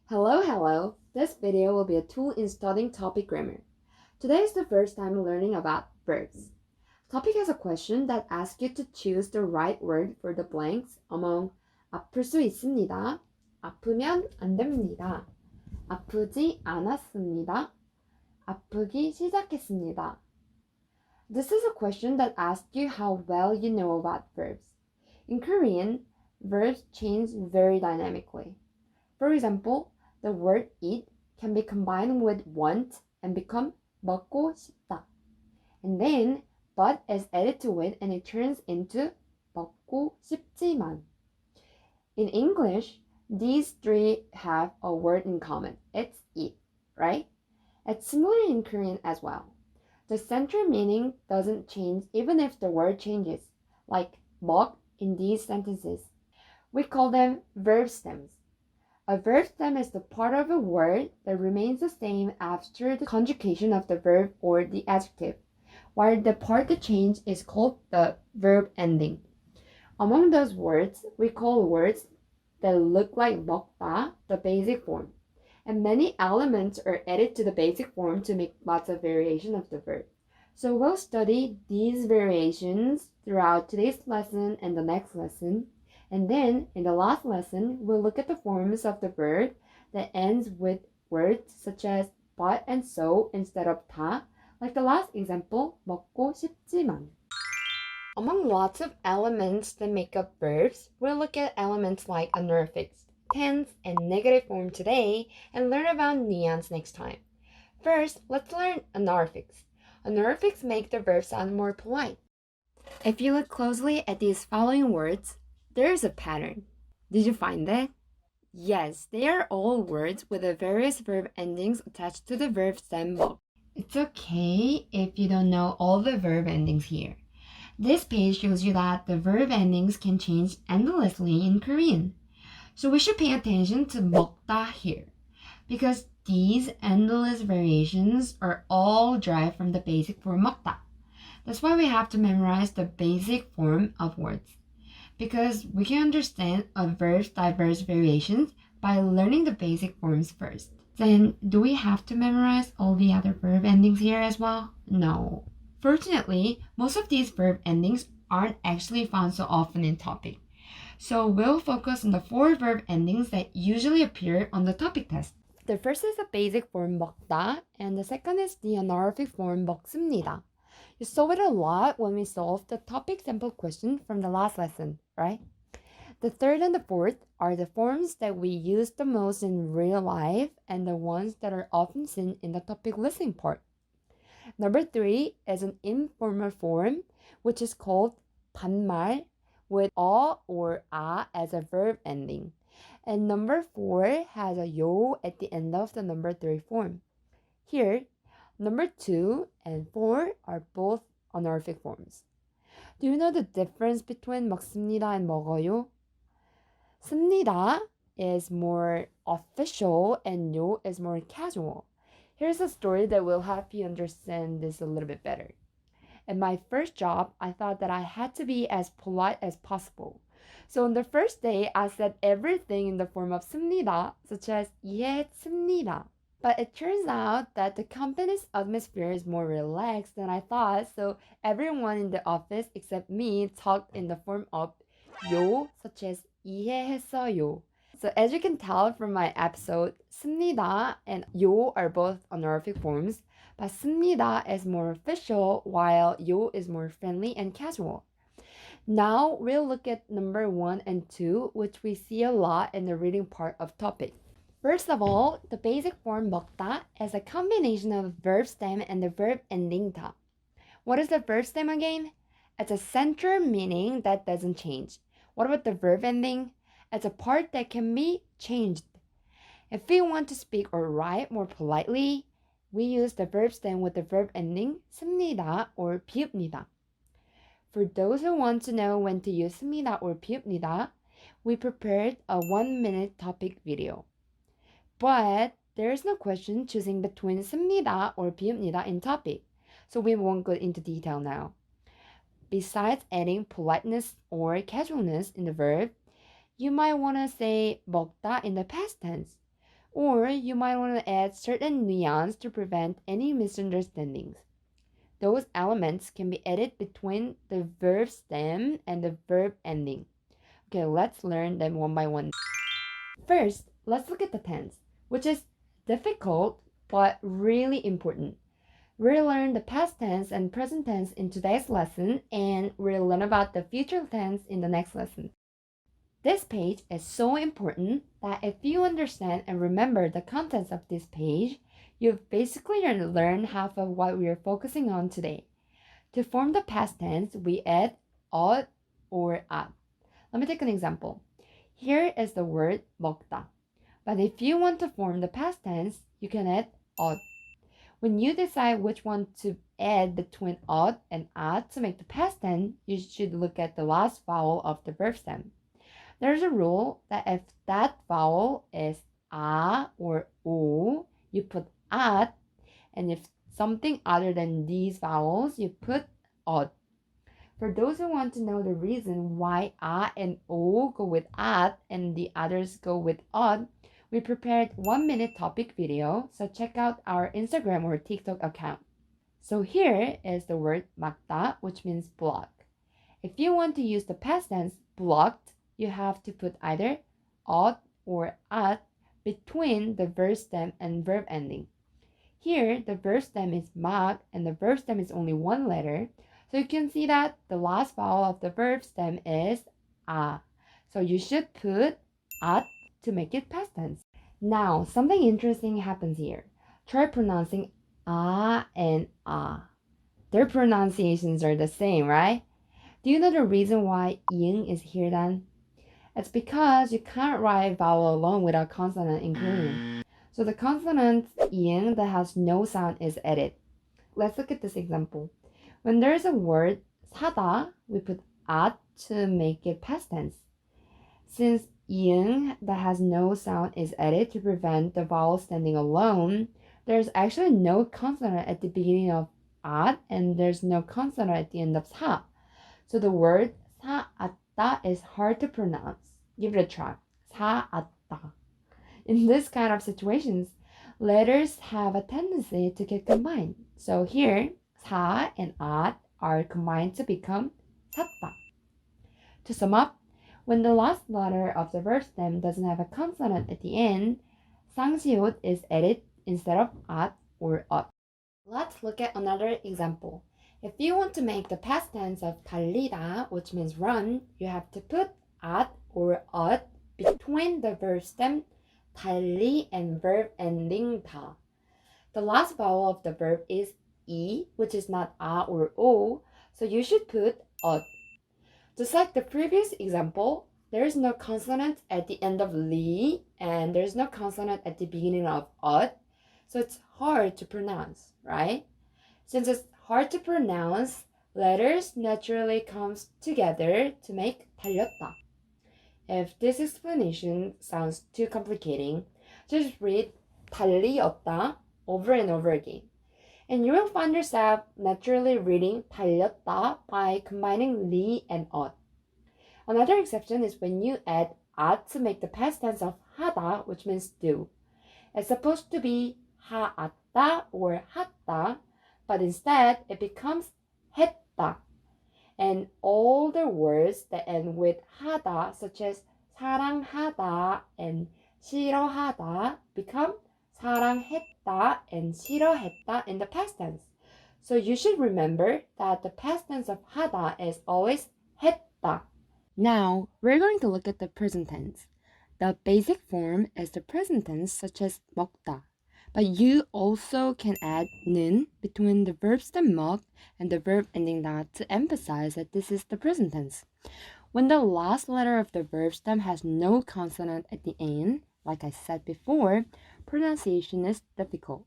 Hello. This video will be a tool in studying topic grammar. Today is the first time learning about verbs. Topic has a question that asks you to choose the right word for the blanks among 아플 수 있습니다, 아프면 안 됩니다, 아프지 않았습니다, 아프기 시작했습니다. This is a question that asks you how well you know about verbs. In Korean, verbs change very dynamically. For example, the word eat can be combined with want and become 먹고 싶다. And then but is added to it and it turns into 먹고 싶지만. In English, these three have a word in common. It's eat, right? It's similar in Korean as well. The central meaning doesn't change even if the word changes, like 먹 in these sentences. We call them verb stems. A verb stem is the part of a word that remains the same after the conjugation of the verb or the adjective, while the part that changes is called the verb ending. Among those words, we call words that look like 먹다 the basic form, and many elements are added to the basic form to make lots of variation of the verb. So we'll study these variations throughout today's lesson and the next lesson. And then, in the last lesson, we'll look at the forms of the verb that ends with words such as but and so instead of 다, like the last example, 먹고 싶지만. Among lots of elements that make up verbs, we'll look at elements like honorifics, tense, and negative form today, and learn about nuance next time. First, let's learn honorifics. Honorifics make the verb sound more polite. If you look closely at these following words, there's a pattern. Did you find it? Yes, they are all words with the various verb endings attached to the verb stem 먹. It's okay if you don't know all the verb endings here. This page shows you that the verb endings can change endlessly in Korean. So we should pay attention to 먹다 here, because these endless variations are all derived from the basic form 먹다. That's why we have to memorize the basic form of words, because we can understand a verb's diverse variations by learning the basic forms first. Then, do we have to memorize all the other verb endings here as well? No. Fortunately, most of these verb endings aren't actually found so often in topic. So we'll focus on the 4 verb endings that usually appear on the topic test. The first is the basic form 먹다, and the second is the honorific form 먹습니다. You saw it a lot when we solved the topic sample question from the last lesson, right? The third and the fourth are the forms that we use the most in real life and the ones that are often seen in the topic listening part. Number 3 is an informal form, which is called 반말, with 어 or 아 as a verb ending. And number 4 has a 요 at the end of the number 3 form. Here, number 2 and 4 are both honorific forms. Do you know the difference between 먹습니다 and 먹어요? 씁니다 is more official and 요 is more casual. Here's a story that will help you understand this a little bit better. At my first job, I thought that I had to be as polite as possible. So on the first day, I said everything in the form of 씁니다, such as 이해했습니다. But it turns out that the company's atmosphere is more relaxed than I thought, so everyone in the office except me talked in the form of 요, such as 이해했어요. So as you can tell from my episode, 씁니다 and 요 are both honorific forms, but 씁니다 is more official while 요 is more friendly and casual. Now we'll look at number 1 and 2, which we see a lot in the reading part of topic. First of all, the basic form 먹다 is a combination of verb stem and the verb ending 다. What is the verb stem again? It's a central meaning that doesn't change. What about the verb ending? It's a part that can be changed. If we want to speak or write more politely, we use the verb stem with the verb ending 씁니다 or 비읍니다. For those who want to know when to use 씁니다 or 비읍니다, we prepared a 1-minute topic video. But there is no question choosing between 씁니다 or 비읍니다 in topic, so we won't go into detail now. Besides adding politeness or casualness in the verb, you might want to say 먹다 in the past tense, Or you might want to add certain nuance to prevent any misunderstandings. Those elements can be added between the verb stem and the verb ending. Okay, let's learn them one by one. First, let's look at the tense, which is difficult but really important. We'll learn the past tense and present tense in today's lesson, and we'll learn about the future tense in the next lesson. This page is so important that if you understand and remember the contents of this page, you've basically learned half of what we are focusing on today. To form the past tense, we add ot or at. Let me take an example. Here is the word 먹다. But if you want to form the past tense, you can add ot. When you decide which one to add between ot and at to make the past tense, you should look at the last vowel of the verb stem. There's a rule that if that vowel is a or o, you put at, and if something other than these vowels, you put ot. For those who want to know the reason why a and o go with at and the others go with ot, we prepared 1-minute topic video, so check out our Instagram or TikTok account. So here is the word 막다, which means block. If you want to use the past tense blocked, you have to put either ot or at between the verb stem and verb ending. Here, the verb stem is 막 and the verb stem is only one letter, so you can see that the last vowel of the verb stem is a. So you should put at to make it past tense. Now, something interesting happens here. Try pronouncing a and a. Their pronunciations are the same, right? Do you know the reason why ing is here then? It's because you can't write vowel alone without consonant included. So the consonant ing that has no sound is added. Let's look at this example. When there's a word 사다, we put at to make it past tense. Since ing that has no sound is added to prevent the vowel standing alone, there's actually no consonant at the beginning of at and there's no consonant at the end of 사. So the word 사았다 is hard to pronounce. Give it a try. 사았다. In this kind of situations, letters have a tendency to get combined. So here, 사 and at are combined to become 샀다. To sum up, when the last letter of the verb stem doesn't have a consonant at the end, 상시옷 is added instead of at or ot. Let's look at another example. If you want to make the past tense of 달리다, which means run, you have to put at or ot between the verb stem 달리 and verb ending 다. The last vowel of the verb is e, which is not a or o, so you should put ot. Just like the previous example, there is no consonant at the end of li and there is no consonant at the beginning of ot, so it's hard to pronounce, right? Since it's hard to pronounce, letters naturally comes together to make 달렸다. If this explanation sounds too complicating, just read 달리었다 over and over again. And you will find yourself naturally reading 달렸다 by combining li and ot. Another exception is when you add at to make the past tense of 하다, which means do. It's supposed to be 하았다 or 했다, but instead it becomes 했다. And all the words that end with 하다, such as 사랑하다 and 싫어하다, become 사랑했다 and 싫어했다 in the past tense. So you should remember that the past tense of 하다 is always 했다. Now, we're going to look at the present tense. The basic form is the present tense, such as 먹다. But you also can add 는 between the verb stem 먹 and the verb ending 다 to emphasize that this is the present tense. When the last letter of the verb stem has no consonant at the end, like I said before, pronunciation is difficult.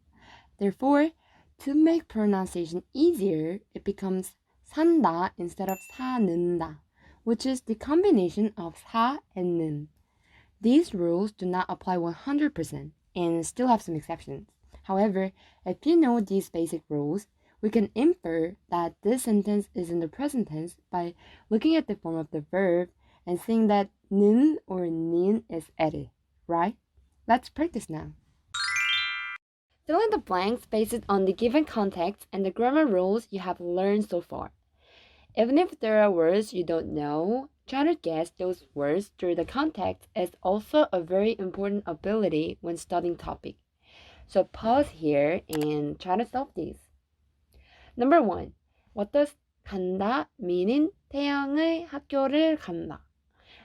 Therefore, to make pronunciation easier, it becomes 산다 instead of 사는다, which is the combination of 사 and 는. These rules do not apply 100% and still have some exceptions. However, if you know these basic rules, we can infer that this sentence is in the present tense by looking at the form of the verb and seeing that 는 or nin is added, right? Let's practice now. Fill in the blanks based on the given context and the grammar rules you have learned so far. Even if there are words you don't know, trying to guess those words through the context is also a very important ability when studying topic. So pause here and try to solve these. Number 1. What does 간다 mean in 태영의 학교를 간다?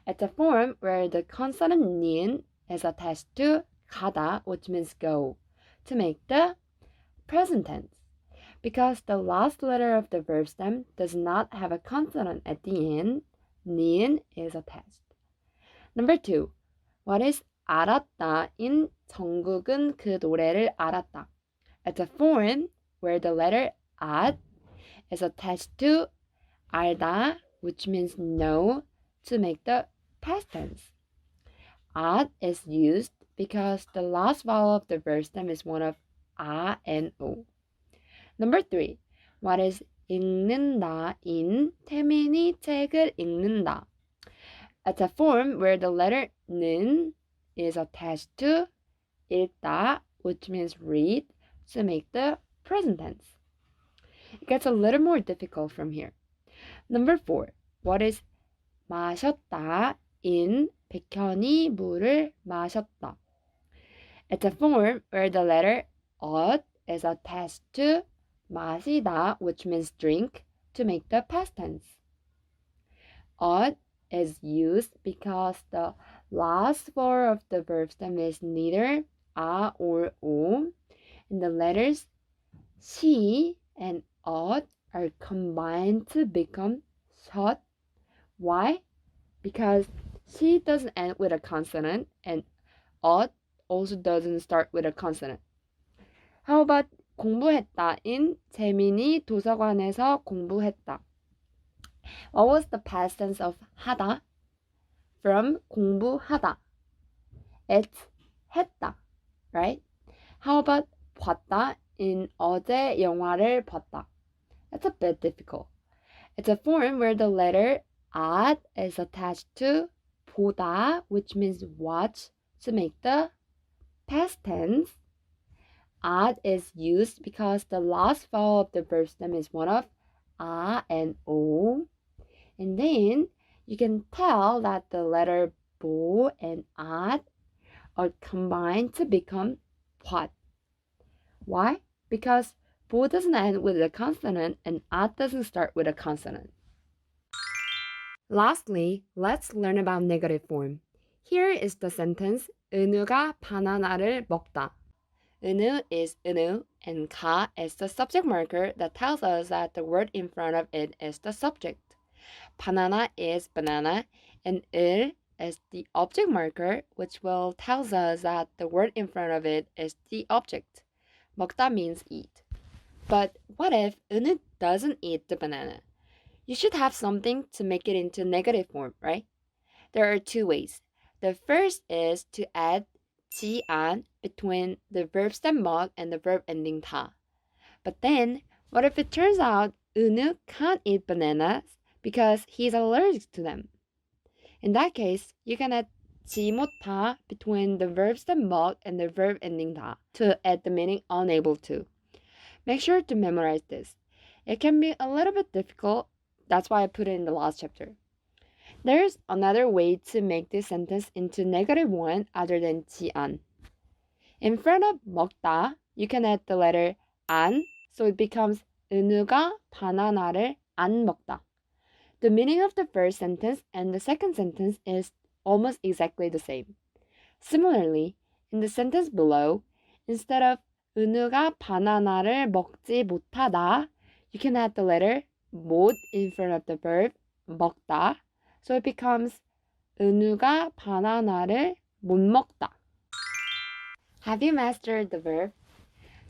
It's a form where the consonant nin is attached to 가다, which means go, to make the present tense. Because the last letter of the verb stem does not have a consonant at the end, nin is attached. Number 2. What is 알았다 in 정국은 그 노래를 알았다? It's a form where the letter at is attached to 알다, which means know, to make the past tense. At is used because the last vowel of the verb stem is one of a and o. Number 3. What is 읽는다 in 태민이 책을 읽는다? It's a form where the letter 는 is attached to 읽다, which means read, to make the present tense. It gets a little more difficult from here. Number 4. What is 마셨다 in 백현이 물을 마셨다? It's a form where the letter 엇 is attached to 마시다, which means drink, to make the past tense. 엇 is used because the last four of the verb stem is neither a or o, and the letters 시 and 엇 are combined to become 셔. Why? Because 시 doesn't end with a consonant and 엇 also doesn't start with a consonant. How about 공부했다 in 재민이 도서관에서 공부했다? What was the past tense of 하다? From 공부하다. It's 했다, right? How about 봤다 in 어제 영화를 봤다? That's a bit difficult. It's a form where the letter at is attached to 보다, which means watch, to make the past tense. At is used because the last vowel of the verb stem is one of a and o. And then you can tell that the letter 보 and at are combined to become what. Why? Because 보 doesn't end with a consonant and at doesn't start with a consonant. Lastly, let's learn about negative form. Here is the sentence 은우가 바나나를 먹다. 은우 is 은우 and 가 is the subject marker that tells us that the word in front of it is the subject. Banana is banana and 을 is the object marker, which will tells us that the word in front of it is the object. 먹다 means eat. But what if 은우 doesn't eat the banana? You should have something to make it into negative form, right? There are two ways. The first is to add 지안 between the verb stem 먹 and the verb ending 다. But then, what if it turns out 은우 can't eat bananas because he's allergic to them? In that case, you can add 지 못하 between the verb stem 먹 and the verb ending 다 to add the meaning unable to. Make sure to memorize this. It can be a little bit difficult, that's why I put it in the last chapter. There's another way to make this sentence into negative one other than 지안. In front of 먹다, you can add the letter 안, so it becomes 은우가 바나나를 안 먹다. The meaning of the first sentence and the second sentence is almost exactly the same. Similarly, in the sentence below, instead of 은우가 바나나를 먹지 못하다, you can add the letter 못 in front of the verb 먹다. So it becomes 은우가 바나나를 못 먹다. Have you mastered the verb?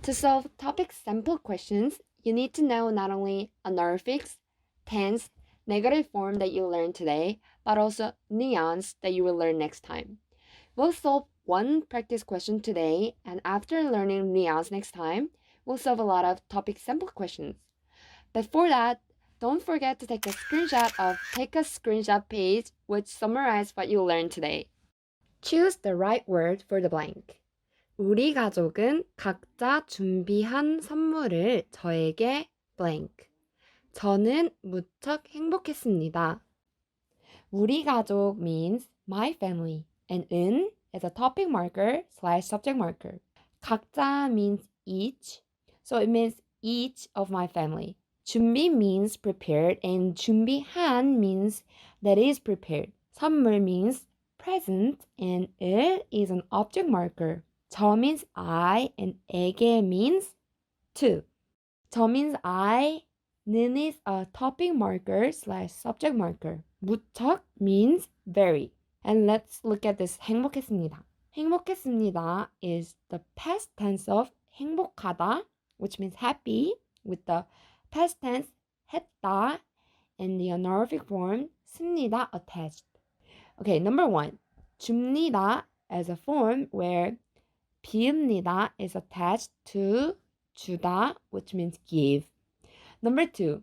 To solve topic sample questions, you need to know not only honorifics, tense, negative form that you learned today, but also nuance that you will learn next time. We'll solve one practice question today, and after learning nuance next time, we'll solve a lot of topic sample questions. Before that, don't forget to take a screenshot page which summarizes what you learned today. Choose the right word for the blank. 우리 가족은 각자 준비한 선물을 저에게 blank. 저는 무척 행복했습니다. 우리 가족 means my family and 은 is a topic marker slash subject marker. 각자 means each, so it means each of my family. 준비 means prepared and 준비한 means that is prepared. 선물 means present and 을 is an object marker. 저 means I and 에게 means to. 저 means I, 는 is a topic marker slash subject marker. 무척 means very. And let's look at this 행복했습니다. 행복했습니다 is the past tense of 행복하다, which means happy, with the past tense 했다 and the honorific form 습니다 attached. Okay, number one. 줍니다 as a form where 비읍니다 is attached to 주다, which means give. Number two,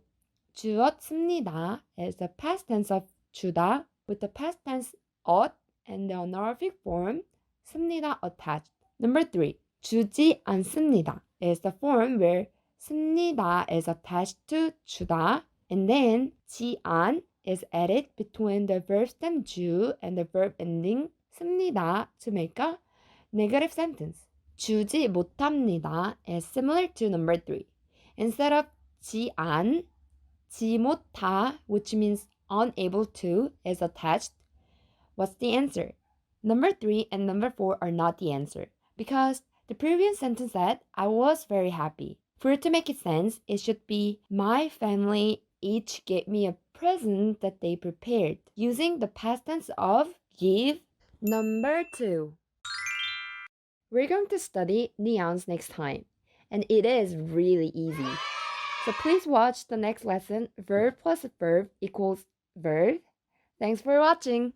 주었습니다 is the past tense of 주다 with the past tense 었 and the honorific form 습니다 attached. Number three, 주지 않습니다 is the form where 습니다 is attached to 주다 and then 지안 is added between the verb stem 주 and the verb ending 습니다 to make a negative sentence. 주지 못합니다 is similar to number 3. Instead of 지안, 지못하, which means unable to, is attached. What's the answer? Number 3 and number 4 are not the answer because the previous sentence said, I was very happy. For it to make it sense, it should be my family each gave me a present that they prepared using the past tense of give. Number 2. We're going to study nouns next time, and it is really easy. So please watch the next lesson, verb plus verb equals verb. Thanks for watching.